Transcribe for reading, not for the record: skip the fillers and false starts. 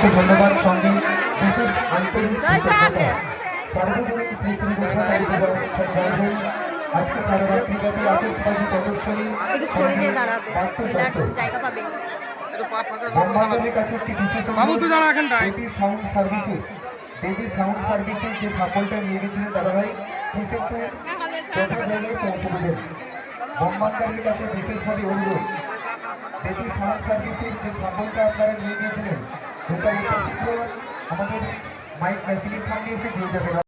অসংখ্য ধন্যবাদ, সঙ্গে বিশেষ আন্তরিক কৃতজ্ঞতা। সার্বজনীন আজকে সারা রাত্রিব্যাপী আতশবাজি প্রদর্শনী ব্রহ্মাণ্ডের কাছে একটি বিশেষ সাউন্ড সার্ভিসেস যে সাফল্যটা নিয়ে গেছিলেন দাদাভাই, সেক্ষেত্রে যথা জায়গায় পৌঁছে দেবেন। ব্রহ্মাণ্ডের কাছে বিশেষভাবে অনুরোধ, বেবি সাউন্ড সার্ভিসের যে সাফল্যটা আপনারা নিয়ে গিয়েছিলেন সেটা আমাদের মাইক মেশিনের সামনে এসে দিয়ে যাবে।